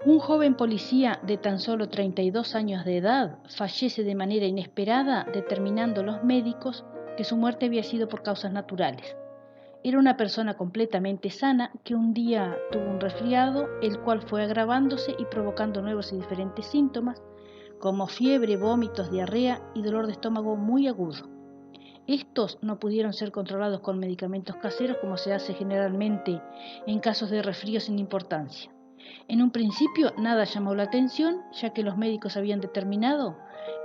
Un joven policía de tan solo 32 años de edad fallece de manera inesperada, determinando los médicos que su muerte había sido por causas naturales. Era una persona completamente sana que un día tuvo un resfriado, el cual fue agravándose y provocando nuevos y diferentes síntomas, como fiebre, vómitos, diarrea y dolor de estómago muy agudo. Estos no pudieron ser controlados con medicamentos caseros como se hace generalmente en casos de resfrío sin importancia. En un principio nada llamó la atención, ya que los médicos habían determinado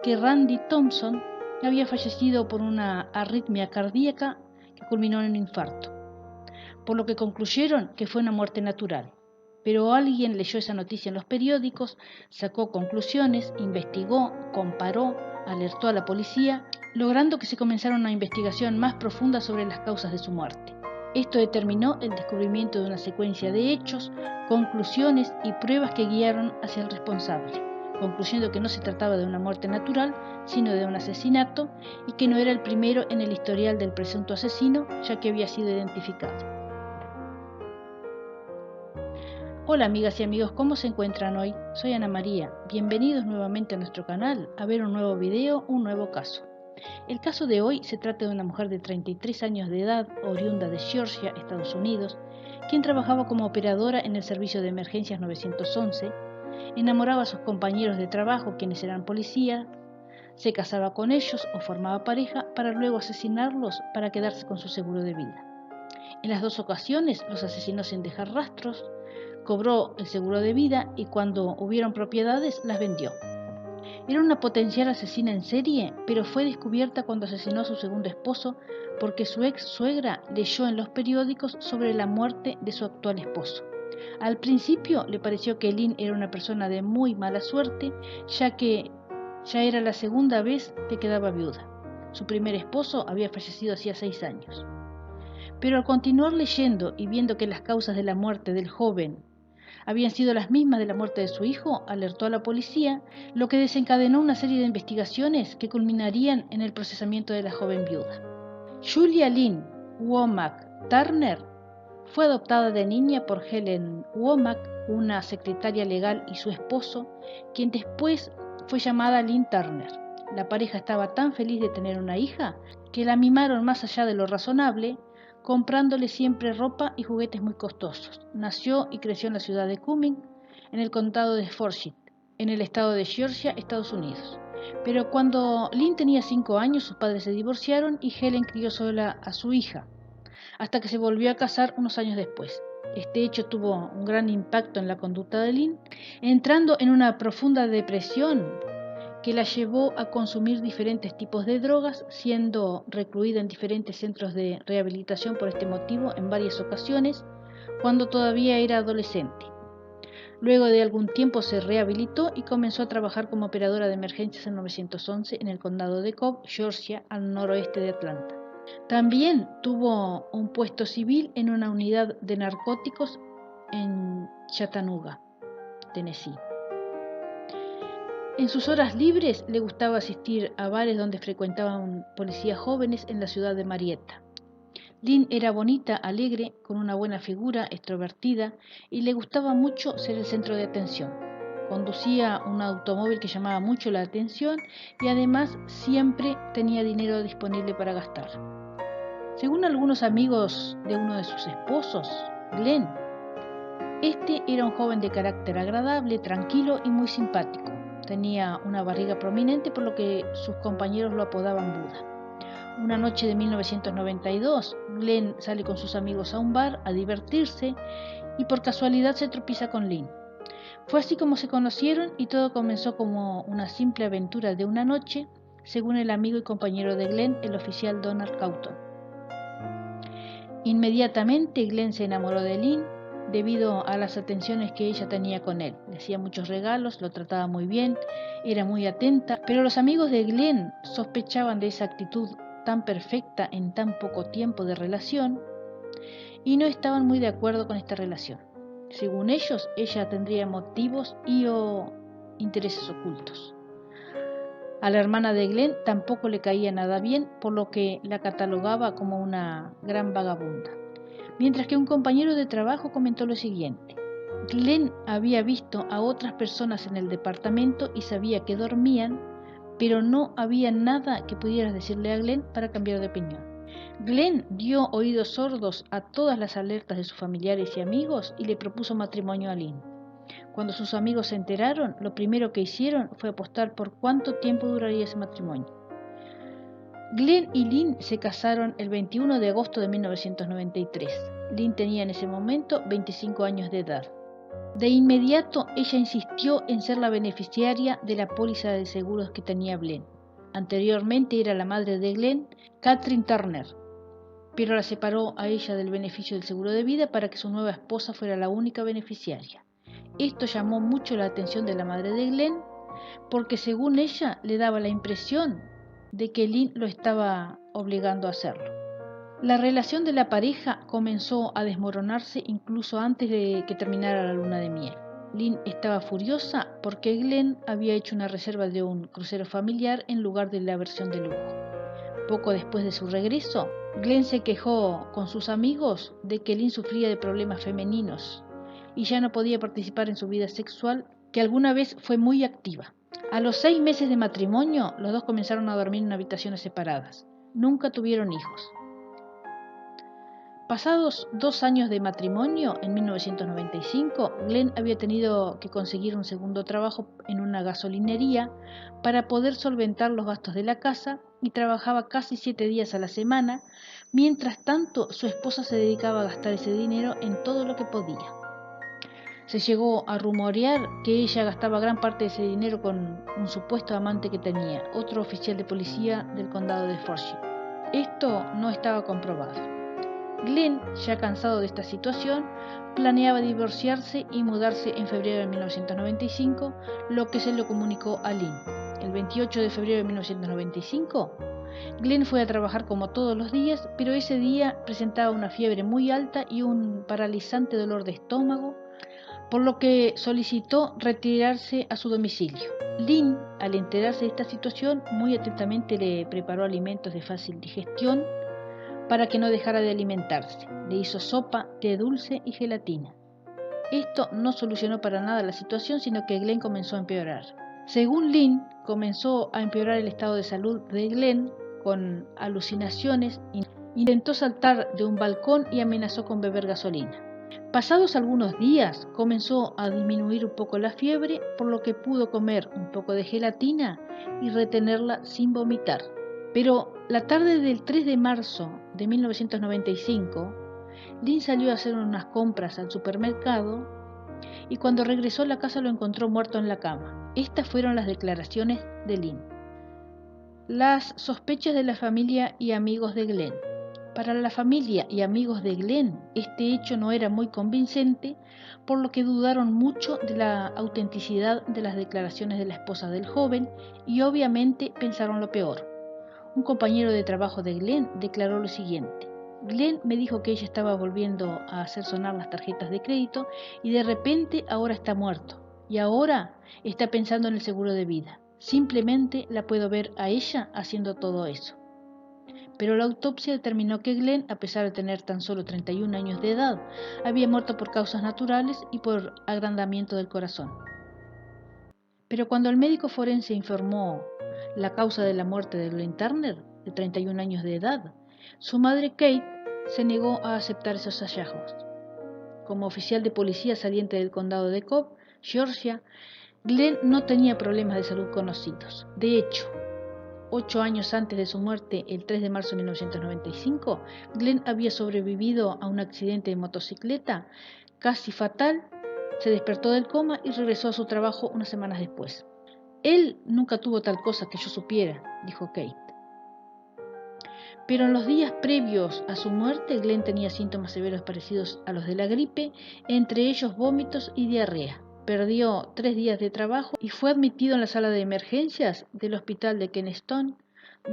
que Randy Thompson había fallecido por una arritmia cardíaca que culminó en un infarto, por lo que concluyeron que fue una muerte natural. Pero alguien leyó esa noticia en los periódicos, sacó conclusiones, investigó, comparó, alertó a la policía, logrando que se comenzara una investigación más profunda sobre las causas de su muerte. Esto determinó el descubrimiento de una secuencia de hechos, conclusiones y pruebas que guiaron hacia el responsable, concluyendo que no se trataba de una muerte natural, sino de un asesinato, y que no era el primero en el historial del presunto asesino, ya que había sido identificado. Hola amigas y amigos, ¿cómo se encuentran hoy? Soy Ana María, bienvenidos nuevamente a nuestro canal a ver un nuevo video, un nuevo caso. El caso de hoy se trata de una mujer de 33 años de edad, oriunda de Georgia, Estados Unidos, quien trabajaba como operadora en el servicio de emergencias 911, enamoraba a sus compañeros de trabajo, quienes eran policías, se casaba con ellos o formaba pareja para luego asesinarlos para quedarse con su seguro de vida. En las dos ocasiones los asesinó sin dejar rastros, cobró el seguro de vida y cuando hubieron propiedades las vendió. Era una potencial asesina en serie, pero fue descubierta cuando asesinó a su segundo esposo porque su ex suegra leyó en los periódicos sobre la muerte de su actual esposo. Al principio le pareció que Lynn era una persona de muy mala suerte, ya que ya era la segunda vez que quedaba viuda. Su primer esposo había fallecido hacía 6 años. Pero al continuar leyendo y viendo que las causas de la muerte del joven habían sido las mismas de la muerte de su hijo, alertó a la policía, lo que desencadenó una serie de investigaciones que culminarían en el procesamiento de la joven viuda. Julia Lynn Womack Turner fue adoptada de niña por Helen Womack, una secretaria legal, y su esposo, quien después fue llamada Lynn Turner. La pareja estaba tan feliz de tener una hija que la mimaron más allá de lo razonable, comprándole siempre ropa y juguetes muy costosos. Nació y creció en la ciudad de Cumming, en el condado de Forsyth, en el estado de Georgia, Estados Unidos. Pero cuando Lynn tenía 5 años, sus padres se divorciaron y Helen crió sola a su hija, hasta que se volvió a casar unos años después. Este hecho tuvo un gran impacto en la conducta de Lynn, entrando en una profunda depresión que la llevó a consumir diferentes tipos de drogas, siendo recluida en diferentes centros de rehabilitación por este motivo en varias ocasiones, cuando todavía era adolescente. Luego de algún tiempo se rehabilitó y comenzó a trabajar como operadora de emergencias en 911 en el condado de Cobb, Georgia, al noroeste de Atlanta. También tuvo un puesto civil en una unidad de narcóticos en Chattanooga, Tennessee. En sus horas libres le gustaba asistir a bares donde frecuentaban policías jóvenes en la ciudad de Marietta. Lynn era bonita, alegre, con una buena figura, extrovertida y le gustaba mucho ser el centro de atención. Conducía un automóvil que llamaba mucho la atención y además siempre tenía dinero disponible para gastar. Según algunos amigos de uno de sus esposos, Glenn, este era un joven de carácter agradable, tranquilo y muy simpático. Tenía una barriga prominente, por lo que sus compañeros lo apodaban Buda. Una noche de 1992, Glenn sale con sus amigos a un bar a divertirse y por casualidad se tropieza con Lynn. Fue así como se conocieron y todo comenzó como una simple aventura de una noche, según el amigo y compañero de Glenn, el oficial Donald Cawthon. Inmediatamente Glenn se enamoró de Lynn debido a las atenciones que ella tenía con él. Le hacía muchos regalos, lo trataba muy bien, era muy atenta, pero los amigos de Glenn sospechaban de esa actitud tan perfecta en tan poco tiempo de relación y no estaban muy de acuerdo con esta relación. Según ellos, ella tendría motivos o intereses ocultos. A la hermana de Glenn tampoco le caía nada bien, por lo que la catalogaba como una gran vagabunda. Mientras que un compañero de trabajo comentó lo siguiente: Glenn había visto a otras personas en el departamento y sabía que dormían, pero no había nada que pudieras decirle a Glenn para cambiar de opinión. Glenn dio oídos sordos a todas las alertas de sus familiares y amigos y le propuso matrimonio a Lynn. Cuando sus amigos se enteraron, lo primero que hicieron fue apostar por cuánto tiempo duraría ese matrimonio. Glenn y Lynn se casaron el 21 de agosto de 1993. Lynn tenía en ese momento 25 años de edad. De inmediato, ella insistió en ser la beneficiaria de la póliza de seguros que tenía Glenn. Anteriormente era la madre de Glenn, Catherine Turner, pero la separó a ella del beneficio del seguro de vida para que su nueva esposa fuera la única beneficiaria. Esto llamó mucho la atención de la madre de Glenn, porque según ella le daba la impresión de que Lynn lo estaba obligando a hacerlo. La relación de la pareja comenzó a desmoronarse incluso antes de que terminara la luna de miel. Lynn estaba furiosa porque Glenn había hecho una reserva de un crucero familiar en lugar de la versión de lujo. Poco después de su regreso, Glenn se quejó con sus amigos de que Lynn sufría de problemas femeninos y ya no podía participar en su vida sexual, que alguna vez fue muy activa. A los 6 meses de matrimonio, los dos comenzaron a dormir en habitaciones separadas. Nunca tuvieron hijos. Pasados 2 años de matrimonio, en 1995, Glenn había tenido que conseguir un segundo trabajo en una gasolinería para poder solventar los gastos de la casa y trabajaba casi 7 días a la semana. Mientras tanto, su esposa se dedicaba a gastar ese dinero en todo lo que podía. Se llegó a rumorear que ella gastaba gran parte de ese dinero con un supuesto amante que tenía, otro oficial de policía del condado de Forsyth. Esto no estaba comprobado. Glenn, ya cansado de esta situación, planeaba divorciarse y mudarse en febrero de 1995, lo que se lo comunicó a Lynn. El 28 de febrero de 1995, Glenn fue a trabajar como todos los días, pero ese día presentaba una fiebre muy alta y un paralizante dolor de estómago, por lo que solicitó retirarse a su domicilio. Lynn, al enterarse de esta situación, muy atentamente le preparó alimentos de fácil digestión para que no dejara de alimentarse. Le hizo sopa, té dulce y gelatina. Esto no solucionó para nada la situación, sino que Glenn comenzó a empeorar. Según Lynn, comenzó a empeorar el estado de salud de Glenn con alucinaciones, intentó saltar de un balcón y amenazó con beber gasolina. Pasados algunos días, comenzó a disminuir un poco la fiebre, por lo que pudo comer un poco de gelatina y retenerla sin vomitar. Pero la tarde del 3 de marzo de 1995, Lynn salió a hacer unas compras al supermercado y cuando regresó a la casa lo encontró muerto en la cama. Estas fueron las declaraciones de Lynn. Las sospechas de la familia y amigos de Glenn. Para la familia y amigos de Glenn, este hecho no era muy convincente, por lo que dudaron mucho de la autenticidad de las declaraciones de la esposa del joven y obviamente pensaron lo peor. Un compañero de trabajo de Glenn declaró lo siguiente: Glenn me dijo que ella estaba volviendo a hacer sonar las tarjetas de crédito y de repente ahora está muerto y ahora está pensando en el seguro de vida. Simplemente la puedo ver a ella haciendo todo eso. Pero la autopsia determinó que Glenn, a pesar de tener tan solo 31 años de edad, había muerto por causas naturales y por agrandamiento del corazón. Pero cuando el médico forense informó la causa de la muerte de Glenn Turner, de 31 años de edad, su madre Kate se negó a aceptar esos hallazgos. Como oficial de policía saliente del condado de Cobb, Georgia, Glenn no tenía problemas de salud conocidos. De hecho, 8 años antes de su muerte, el 3 de marzo de 1995, Glenn había sobrevivido a un accidente de motocicleta casi fatal, se despertó del coma y regresó a su trabajo unas semanas después. Él nunca tuvo tal cosa que yo supiera, dijo Kate. Pero en los días previos a su muerte, Glenn tenía síntomas severos parecidos a los de la gripe, entre ellos vómitos y diarrea. Perdió 3 días de trabajo y fue admitido en la sala de emergencias del hospital de Keystone,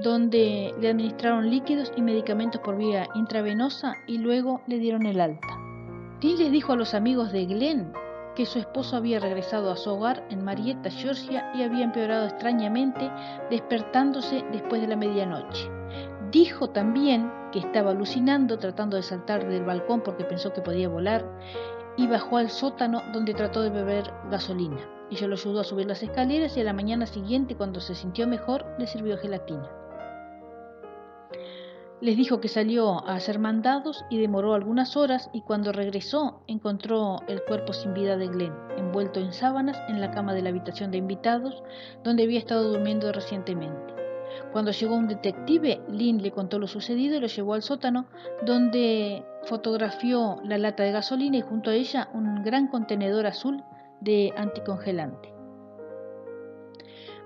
donde le administraron líquidos y medicamentos por vía intravenosa y luego le dieron el alta. Lynn les dijo a los amigos de Glenn que su esposo había regresado a su hogar en Marietta, Georgia, y había empeorado extrañamente, despertándose después de la medianoche. Dijo también que estaba alucinando, tratando de saltar del balcón porque pensó que podía volar, y bajó al sótano donde trató de beber gasolina. Ella lo ayudó a subir las escaleras y a la mañana siguiente, cuando se sintió mejor, le sirvió gelatina. Les dijo que salió a hacer mandados y demoró algunas horas, y cuando regresó encontró el cuerpo sin vida de Glenn, envuelto en sábanas en la cama de la habitación de invitados donde había estado durmiendo recientemente. Cuando llegó un detective, Lynn le contó lo sucedido y lo llevó al sótano, donde fotografió la lata de gasolina y junto a ella un gran contenedor azul de anticongelante.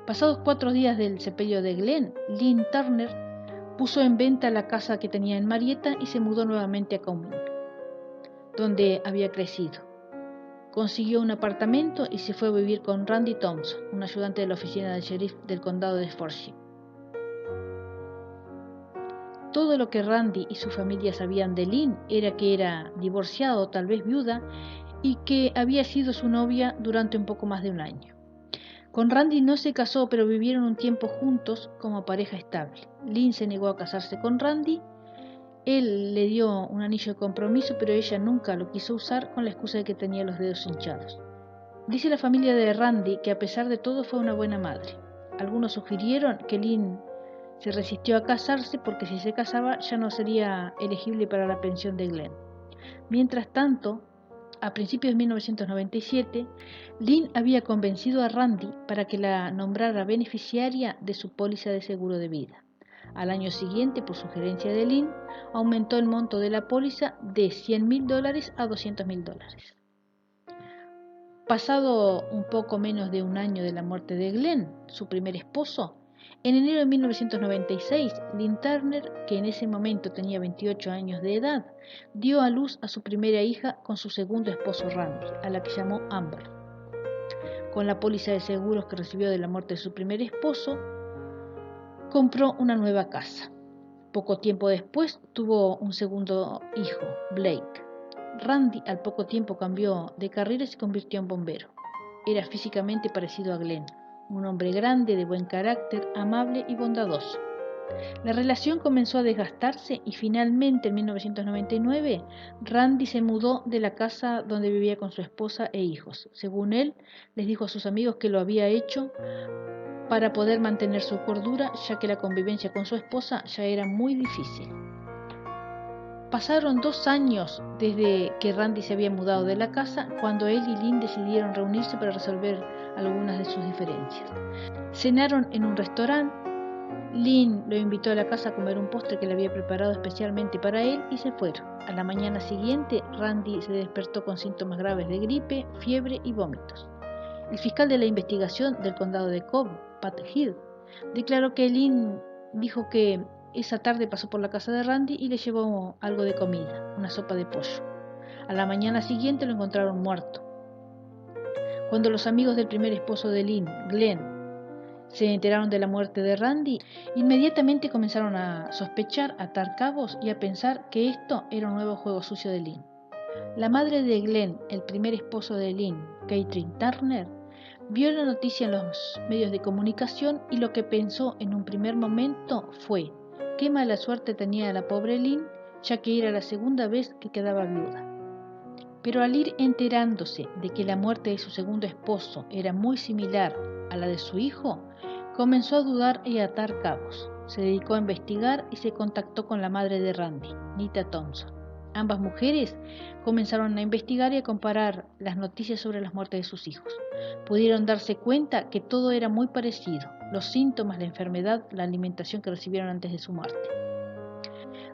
Pasados 4 días del sepelio de Glenn, Lynn Turner puso en venta la casa que tenía en Marietta y se mudó nuevamente a Cumming, donde había crecido. Consiguió un apartamento y se fue a vivir con Randy Thompson, un ayudante de la oficina del sheriff del condado de Forsyth. Todo lo que Randy y su familia sabían de Lynn era que era divorciada o tal vez viuda y que había sido su novia durante un poco más de un año. Con Randy no se casó, pero vivieron un tiempo juntos como pareja estable. Lynn se negó a casarse con Randy. Él le dio un anillo de compromiso, pero ella nunca lo quiso usar con la excusa de que tenía los dedos hinchados. Dice la familia de Randy que a pesar de todo fue una buena madre. Algunos sugirieron que Lynn se resistió a casarse porque si se casaba ya no sería elegible para la pensión de Glenn. Mientras tanto, a principios de 1997, Lynn había convencido a Randy para que la nombrara beneficiaria de su póliza de seguro de vida. Al año siguiente, por sugerencia de Lynn, aumentó el monto de la póliza de $100,000 a $200,000. Pasado un poco menos de un año de la muerte de Glenn, su primer esposo, en enero de 1996, Lynn Turner, que en ese momento tenía 28 años de edad, dio a luz a su primera hija con su segundo esposo Randy, a la que llamó Amber. Con la póliza de seguros que recibió de la muerte de su primer esposo, compró una nueva casa. Poco tiempo después tuvo un segundo hijo, Blake. Randy al poco tiempo cambió de carrera y se convirtió en bombero. Era físicamente parecido a Glenn, un hombre grande, de buen carácter, amable y bondadoso. La relación comenzó a desgastarse y finalmente en 1999 Randy se mudó de la casa donde vivía con su esposa e hijos. Según él, les dijo a sus amigos que lo había hecho para poder mantener su cordura, ya que la convivencia con su esposa ya era muy difícil. Pasaron 2 años desde que Randy se había mudado de la casa, cuando él y Lynn decidieron reunirse para resolver algunas de sus diferencias. Cenaron en un restaurante. Lynn lo invitó a la casa a comer un postre que le había preparado especialmente para él y se fueron. A la mañana siguiente, Randy se despertó con síntomas graves de gripe, fiebre y vómitos. El fiscal de la investigación del condado de Cobb, Pat Hill, declaró que Lynn dijo que esa tarde pasó por la casa de Randy y le llevó algo de comida, una sopa de pollo. A la mañana siguiente lo encontraron muerto. Cuando los amigos del primer esposo de Lynn, Glenn, se enteraron de la muerte de Randy, inmediatamente comenzaron a sospechar, a atar cabos y a pensar que esto era un nuevo juego sucio de Lynn. La madre de Glenn, el primer esposo de Lynn, Caitlin Turner, vio la noticia en los medios de comunicación y lo que pensó en un primer momento fue: qué mala suerte tenía la pobre Lynn, ya que era la segunda vez que quedaba viuda. Pero al ir enterándose de que la muerte de su segundo esposo era muy similar a la de su hijo, comenzó a dudar y a atar cabos. Se dedicó a investigar y se contactó con la madre de Randy, Nita Thompson. Ambas mujeres comenzaron a investigar y a comparar las noticias sobre las muertes de sus hijos. Pudieron darse cuenta que todo era muy parecido: los síntomas, la enfermedad, la alimentación que recibieron antes de su muerte.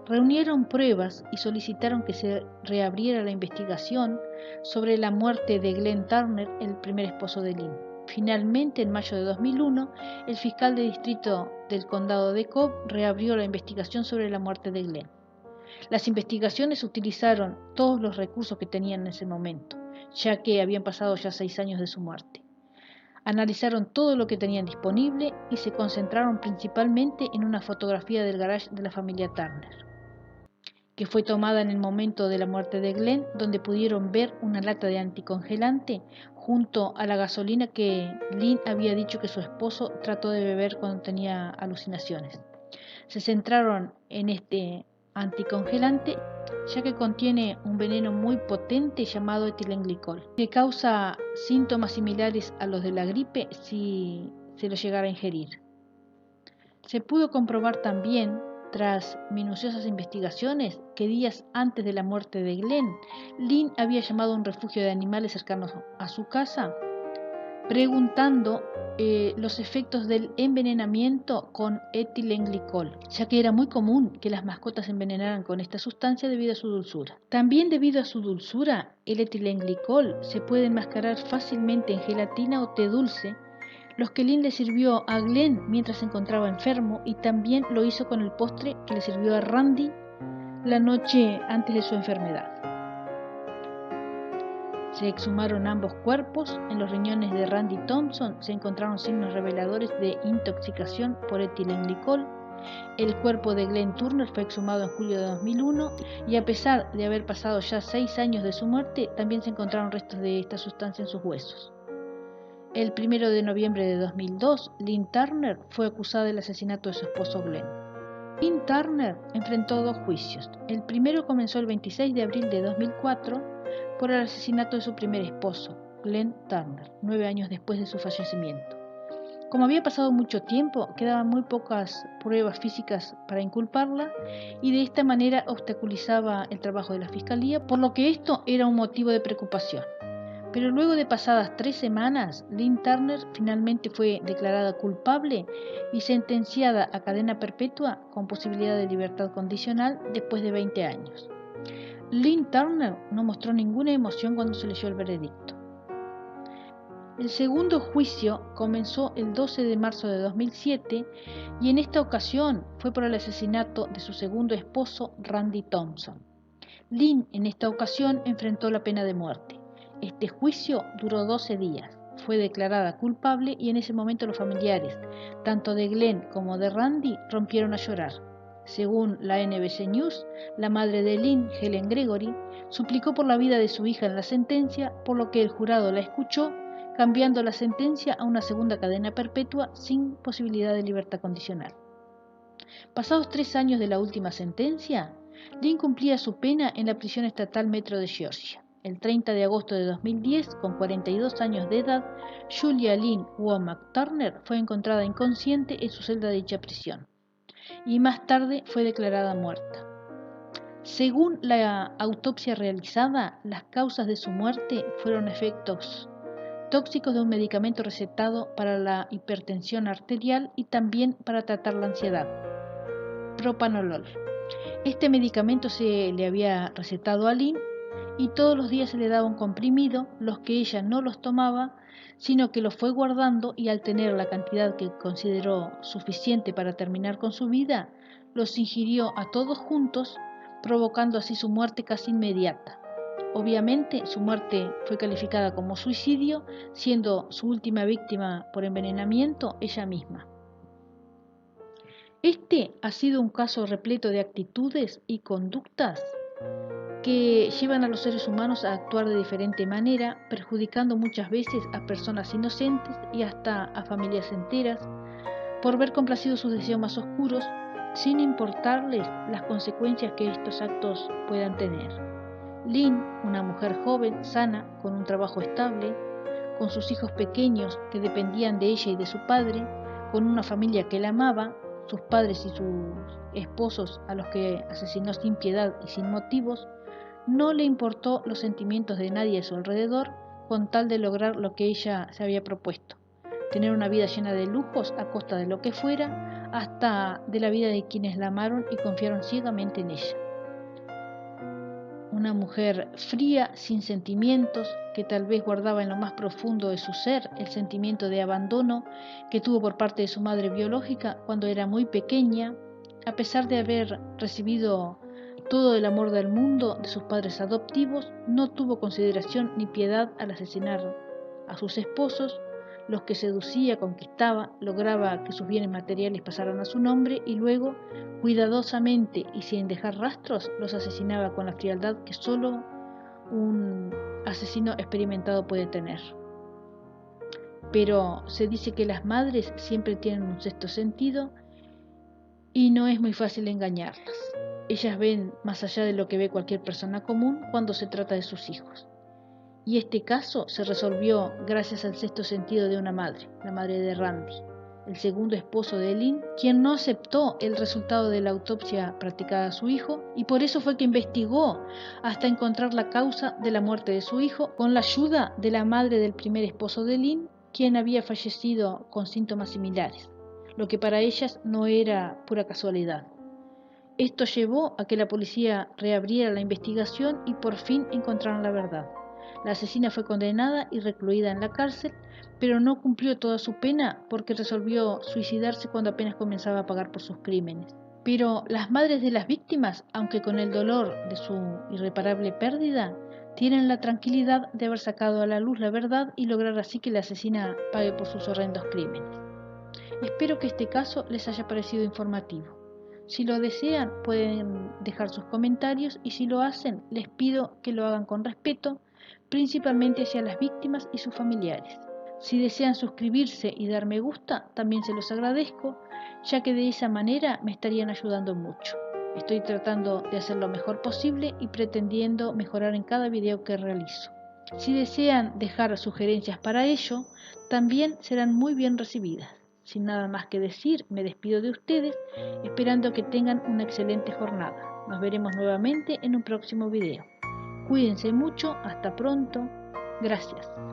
Reunieron pruebas y solicitaron que se reabriera la investigación sobre la muerte de Glenn Turner, el primer esposo de Lynn. Finalmente, en mayo de 2001, el fiscal de distrito del condado de Cobb reabrió la investigación sobre la muerte de Glenn. Las investigaciones utilizaron todos los recursos que tenían en ese momento, ya que habían pasado ya 6 años de su muerte. Analizaron todo lo que tenían disponible y se concentraron principalmente en una fotografía del garage de la familia Turner, que fue tomada en el momento de la muerte de Glenn, donde pudieron ver una lata de anticongelante junto a la gasolina que Lynn había dicho que su esposo trató de beber cuando tenía alucinaciones. Se centraron en este anticongelante ya que contiene un veneno muy potente llamado etilenglicol, que causa síntomas similares a los de la gripe si se lo llegara a ingerir. Se pudo comprobar también, tras minuciosas investigaciones, que días antes de la muerte de Glenn, Lynn había llamado a un refugio de animales cercanos a su casa, preguntando los efectos del envenenamiento con etilenglicol, ya que era muy común que las mascotas se envenenaran con esta sustancia debido a su dulzura. También debido a su dulzura, el etilenglicol se puede enmascarar fácilmente en gelatina o té dulce, los que Lynn le sirvió a Glenn mientras se encontraba enfermo, y también lo hizo con el postre que le sirvió a Randy la noche antes de su enfermedad. Se exhumaron ambos cuerpos. En los riñones de Randy Thompson se encontraron signos reveladores de intoxicación por etilenglicol. El cuerpo de Glenn Turner fue exhumado en julio de 2001 y a pesar de haber pasado ya 6 años de su muerte, también se encontraron restos de esta sustancia en sus huesos. El 1 de noviembre de 2002, Lynn Turner fue acusada del asesinato de su esposo Glenn. Lynn Turner enfrentó 2 juicios. El primero comenzó el 26 de abril de 2004 por el asesinato de su primer esposo, Glenn Turner, 9 años después de su fallecimiento. Como había pasado mucho tiempo, quedaban muy pocas pruebas físicas para inculparla y de esta manera obstaculizaba el trabajo de la fiscalía, por lo que esto era un motivo de preocupación. Pero luego de pasadas 3 semanas, Lynn Turner finalmente fue declarada culpable y sentenciada a cadena perpetua con posibilidad de libertad condicional después de 20 años. Lynn Turner no mostró ninguna emoción cuando se leyó el veredicto. El segundo juicio comenzó el 12 de marzo de 2007 y en esta ocasión fue por el asesinato de su segundo esposo, Randy Thompson. Lynn en esta ocasión enfrentó la pena de muerte. Este juicio duró 12 días. Fue declarada culpable y en ese momento los familiares, tanto de Glenn como de Randy, rompieron a llorar. Según la NBC News, la madre de Lynn, Helen Gregory, suplicó por la vida de su hija en la sentencia, por lo que el jurado la escuchó, cambiando la sentencia a una segunda cadena perpetua sin posibilidad de libertad condicional. Pasados 3 años de la última sentencia, Lynn cumplía su pena en la prisión estatal Metro de Georgia. El 30 de agosto de 2010, con 42 años de edad, Julia Lynn Womack Turner fue encontrada inconsciente en su celda de dicha prisión y más tarde fue declarada muerta. Según la autopsia realizada, las causas de su muerte fueron efectos tóxicos de un medicamento recetado para la hipertensión arterial y también para tratar la ansiedad, propanolol. Este medicamento se le había recetado a Lynn y todos los días se le daba un comprimido, los que ella no los tomaba, sino que los fue guardando y al tener la cantidad que consideró suficiente para terminar con su vida, los ingirió a todos juntos, provocando así su muerte casi inmediata. Obviamente, su muerte fue calificada como suicidio, siendo su última víctima por envenenamiento ella misma. Este ha sido un caso repleto de actitudes y conductas que llevan a los seres humanos a actuar de diferente manera, perjudicando muchas veces a personas inocentes y hasta a familias enteras, por ver complacidos sus deseos más oscuros, sin importarles las consecuencias que estos actos puedan tener. Lynn, una mujer joven, sana, con un trabajo estable, con sus hijos pequeños que dependían de ella y de su padre, con una familia que la amaba, sus padres y sus esposos a los que asesinó sin piedad y sin motivos, no le importó los sentimientos de nadie a su alrededor con tal de lograr lo que ella se había propuesto, tener una vida llena de lujos a costa de lo que fuera, hasta de la vida de quienes la amaron y confiaron ciegamente en ella. Una mujer fría, sin sentimientos, que tal vez guardaba en lo más profundo de su ser el sentimiento de abandono que tuvo por parte de su madre biológica cuando era muy pequeña, a pesar de haber recibido todo el amor del mundo de sus padres adoptivos, no tuvo consideración ni piedad al asesinar a sus esposos, los que seducía, conquistaba, lograba que sus bienes materiales pasaran a su nombre y luego, cuidadosamente y sin dejar rastros, los asesinaba con la frialdad que solo un asesino experimentado puede tener. Pero se dice que las madres siempre tienen un sexto sentido y no es muy fácil engañarlas. Ellas ven más allá de lo que ve cualquier persona común cuando se trata de sus hijos. Y este caso se resolvió gracias al sexto sentido de una madre, la madre de Randy, el segundo esposo de Lynn, quien no aceptó el resultado de la autopsia practicada a su hijo y por eso fue que investigó hasta encontrar la causa de la muerte de su hijo con la ayuda de la madre del primer esposo de Lynn, quien había fallecido con síntomas similares, lo que para ellas no era pura casualidad. Esto llevó a que la policía reabriera la investigación y por fin encontraron la verdad. La asesina fue condenada y recluida en la cárcel, pero no cumplió toda su pena porque resolvió suicidarse cuando apenas comenzaba a pagar por sus crímenes. Pero las madres de las víctimas, aunque con el dolor de su irreparable pérdida, tienen la tranquilidad de haber sacado a la luz la verdad y lograr así que la asesina pague por sus horrendos crímenes. Espero que este caso les haya parecido informativo. Si lo desean, pueden dejar sus comentarios y si lo hacen, les pido que lo hagan con respeto, principalmente hacia las víctimas y sus familiares. Si desean suscribirse y dar me gusta, también se los agradezco, ya que de esa manera me estarían ayudando mucho. Estoy tratando de hacer lo mejor posible y pretendiendo mejorar en cada video que realizo. Si desean dejar sugerencias para ello, también serán muy bien recibidas. Sin nada más que decir, me despido de ustedes, esperando que tengan una excelente jornada. Nos veremos nuevamente en un próximo video. Cuídense mucho, hasta pronto. Gracias.